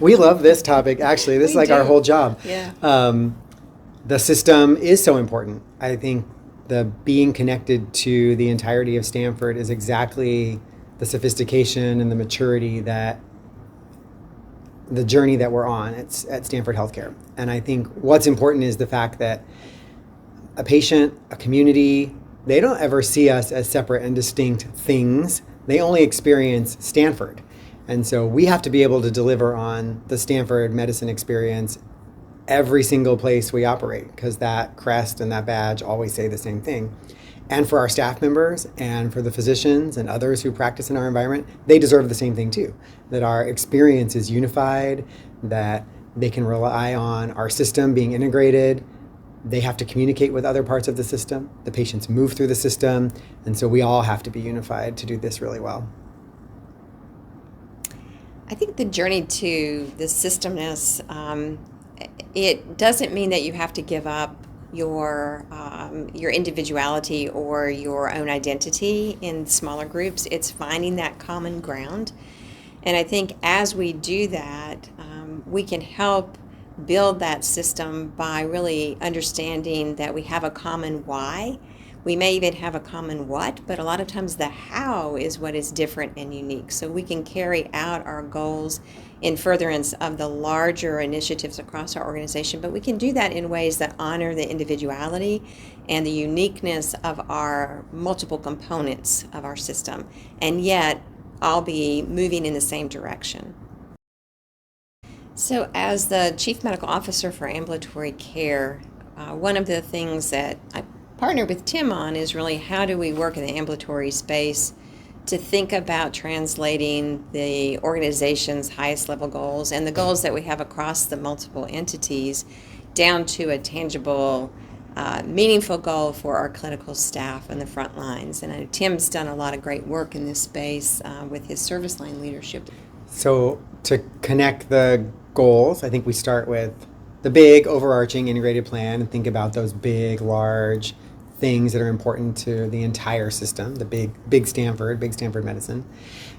We love this topic, actually. This is We like our do. whole job. Yeah. The system is so important. I think the being connected to the entirety of Stanford is exactly the sophistication and the maturity that the journey that we're on at Stanford Healthcare. And I think what's important is the fact that a patient, a community, they don't ever see us as separate and distinct things. They only experience Stanford. And so we have to be able to deliver on the Stanford medicine experience every single place we operate, because that crest and that badge always say the same thing. And for our staff members and for the physicians and others who practice in our environment, they deserve the same thing too. That our experience is unified, that they can rely on our system being integrated. They have to communicate with other parts of the system. The patients move through the system. And so we all have to be unified to do this really well. I think the journey to the systemness, it doesn't mean that you have to give up your individuality or your own identity in smaller groups. It's finding that common ground. And I think as we do that, we can help build that system by really understanding that we have a common why. We may even have a common what, but a lot of times the how is what is different and unique. So we can carry out our goals in furtherance of the larger initiatives across our organization, but we can do that in ways that honor the individuality and the uniqueness of our multiple components of our system, and yet all be moving in the same direction. So as the Chief Medical Officer for Ambulatory Care, one of the things that I partner with Tim on is really how do we work in the ambulatory space to think about translating the organization's highest level goals and the goals that we have across the multiple entities down to a tangible, meaningful goal for our clinical staff and the front lines. And I know Tim's done a lot of great work in this space with his service line leadership. So to connect the goals, I think we start with the big overarching integrated plan and think about those big, large things that are important to the entire system, the big Stanford medicine.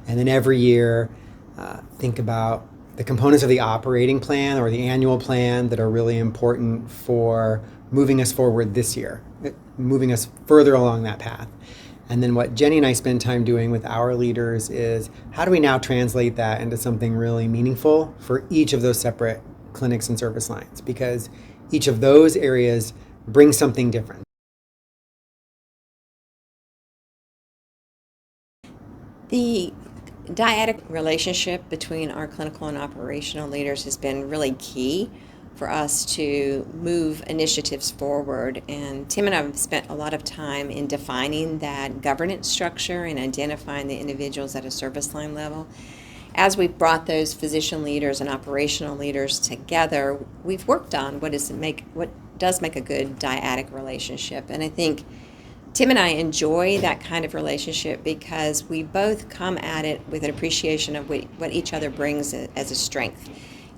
And then every year, think about the components of the operating plan or the annual plan that are really important for moving us forward this year, moving us further along that path. And then what Jennie and I spend time doing with our leaders is how do we now translate that into something really meaningful for each of those separate clinics and service lines, because each of those areas brings something different. The dyadic relationship between our clinical and operational leaders has been really key for us to move initiatives forward. And Tim and I have spent a lot of time in defining that governance structure and identifying the individuals at a service line level. As we've brought those physician leaders and operational leaders together, we've worked on what does make a good dyadic relationship. And I think Tim and I enjoy that kind of relationship because we both come at it with an appreciation of what each other brings as a strength.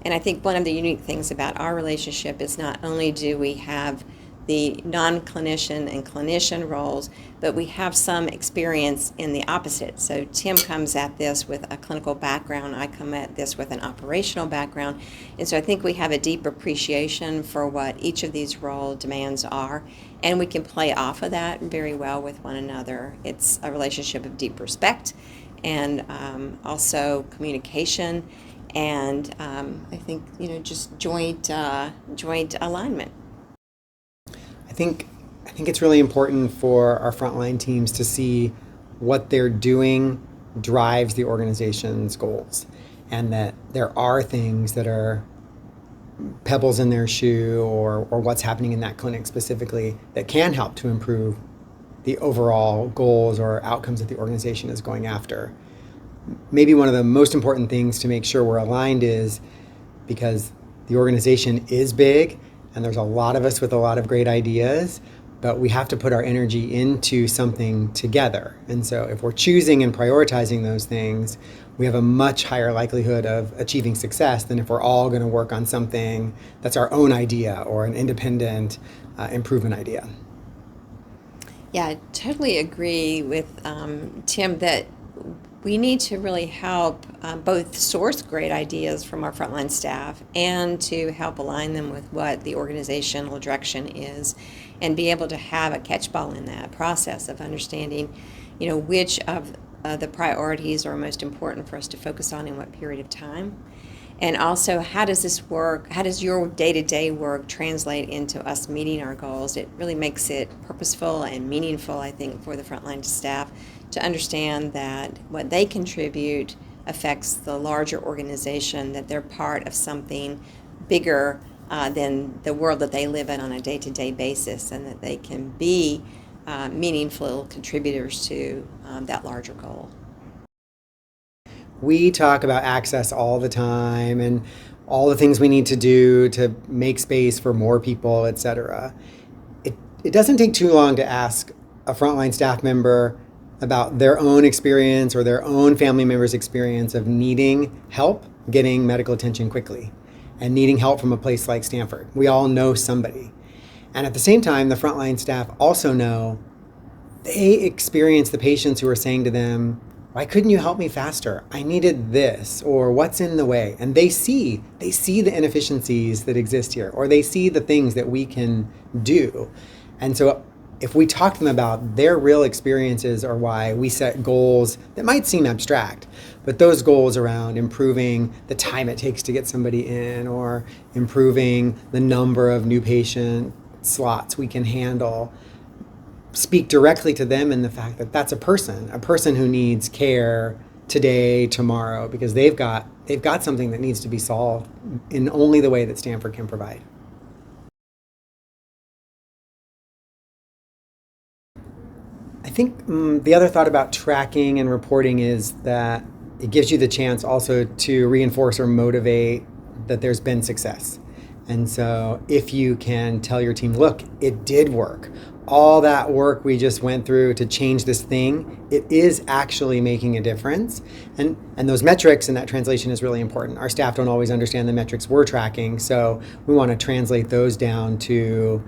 And I think one of the unique things about our relationship is not only do we have the non-clinician and clinician roles, but we have some experience in the opposite. So Tim comes at this with a clinical background, I come at this with an operational background, and so I think we have a deep appreciation for what each of these role demands are, and we can play off of that very well with one another. It's a relationship of deep respect and also communication, and I think just joint alignment. I think it's really important for our frontline teams to see what they're doing drives the organization's goals, and that there are things that are pebbles in their shoe or what's happening in that clinic specifically that can help to improve the overall goals or outcomes that the organization is going after. Maybe one of the most important things to make sure we're aligned is because the organization is big and there's a lot of us with a lot of great ideas, but we have to put our energy into something together. And so if we're choosing and prioritizing those things, we have a much higher likelihood of achieving success than if we're all going to work on something that's our own idea or an independent improvement idea. Yeah, I totally agree with Tim that We need to really help both source great ideas from our frontline staff and to help align them with what the organizational direction is, and be able to have a catchball in that process of understanding, which of the priorities are most important for us to focus on in what period of time. And also, how does this work? How does your day-to-day work translate into us meeting our goals? It really makes it purposeful and meaningful, I think, for the frontline staff to understand that what they contribute affects the larger organization, that they're part of something bigger than the world that they live in on a day-to-day basis, and that they can be meaningful contributors to that larger goal. We talk about access all the time and all the things we need to do to make space for more people, et cetera. It doesn't take too long to ask a frontline staff member about their own experience or their own family member's experience of needing help getting medical attention quickly and needing help from a place like Stanford. We all know somebody. And at the same time, the frontline staff also know they experience the patients who are saying to them, why couldn't you help me faster? I needed this, or what's in the way? And they see the inefficiencies that exist here, or they see the things that we can do. And so if we talk to them about their real experiences or why we set goals that might seem abstract, but those goals around improving the time it takes to get somebody in, or improving the number of new patient slots we can handle, speak directly to them in the fact that that's a person who needs care today, tomorrow, because they've got something that needs to be solved in only the way that Stanford can provide. I think the other thought about tracking and reporting is that it gives you the chance also to reinforce or motivate that there's been success. And so if you can tell your team, look, it did work. All that work we just went through to change this thing, it is actually making a difference. And those metrics and that translation is really important. Our staff don't always understand the metrics we're tracking, so we want to translate those down to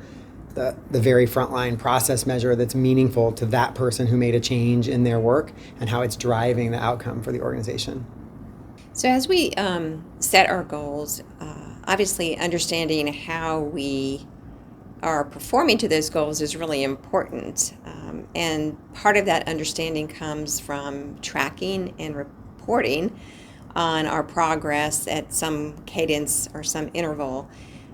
the very frontline process measure that's meaningful to that person who made a change in their work and how it's driving the outcome for the organization. So as we set our goals, obviously understanding how we are performing to those goals is really important. And part of that understanding comes from tracking and reporting on our progress at some cadence or some interval.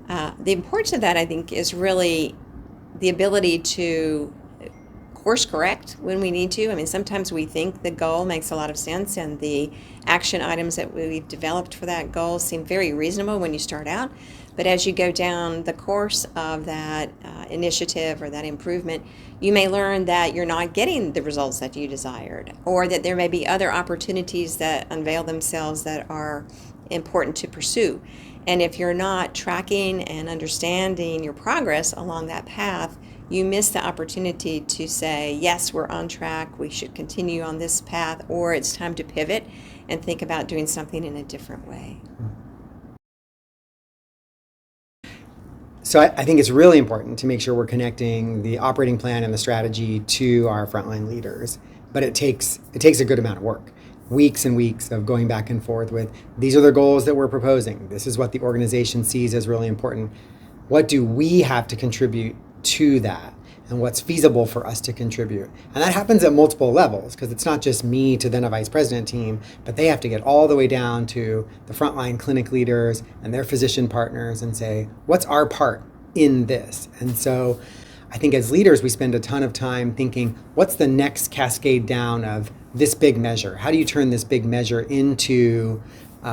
The importance of that, I think, is really the ability to course correct when we need to. I mean, sometimes we think the goal makes a lot of sense and the action items that we've developed for that goal seem very reasonable when you start out. But as you go down the course of that initiative or that improvement, you may learn that you're not getting the results that you desired, or that there may be other opportunities that unveil themselves that are important to pursue. And if you're not tracking and understanding your progress along that path, you miss the opportunity to say, yes, we're on track, we should continue on this path, or it's time to pivot and think about doing something in a different way. So I think it's really important to make sure we're connecting the operating plan and the strategy to our frontline leaders. But it takes a good amount of work. Weeks and weeks of going back and forth with, these are the goals that we're proposing. This is what the organization sees as really important. What do we have to contribute to that? And what's feasible for us to contribute? And that happens at multiple levels, because it's not just me to then a vice president team, but they have to get all the way down to the frontline clinic leaders and their physician partners and say, what's our part in this? And so I think as leaders, we spend a ton of time thinking, what's the next cascade down of this big measure? How do you turn this big measure into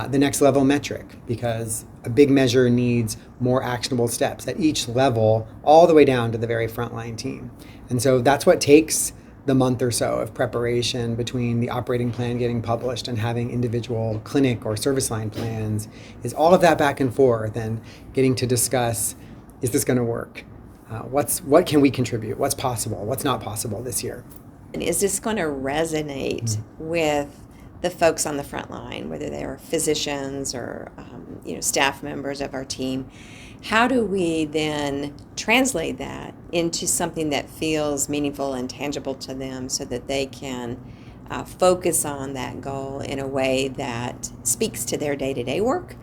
the next level metric? Because a big measure needs more actionable steps at each level, all the way down to the very frontline team. And so that's what takes the month or so of preparation between the operating plan getting published and having individual clinic or service line plans, is all of that back and forth and getting to discuss, is this going to work? What can we contribute? What's possible? What's not possible this year? And is this going to resonate with the folks on the front line, whether they are physicians or staff members of our team? How do we then translate that into something that feels meaningful and tangible to them so that they can focus on that goal in a way that speaks to their day-to-day work,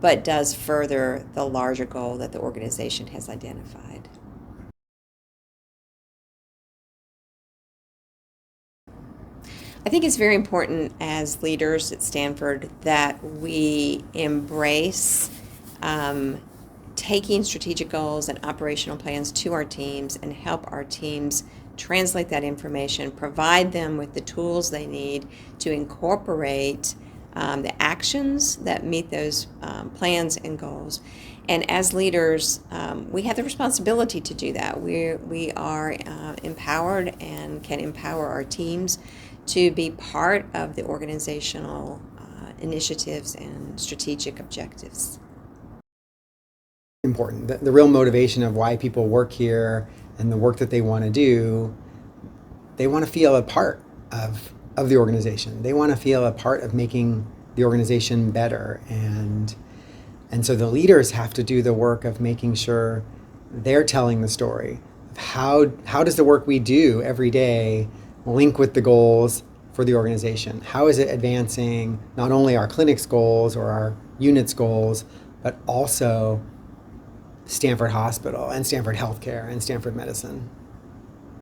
but does further the larger goal that the organization has identified. I think it's very important as leaders at Stanford that we embrace taking strategic goals and operational plans to our teams and help our teams translate that information, provide them with the tools they need to incorporate the actions that meet those plans and goals. And as leaders, we have the responsibility to do that. We are empowered and can empower our teams to be part of the organizational initiatives and strategic objectives. Important. The real motivation of why people work here and the work that they want to do, they want to feel a part of the organization. They want to feel a part of making the organization better. And so the leaders have to do the work of making sure they're telling the story of how does the work we do every day link with the goals for the organization? How is it advancing not only our clinic's goals or our unit's goals, but also Stanford Hospital and Stanford Healthcare and Stanford Medicine?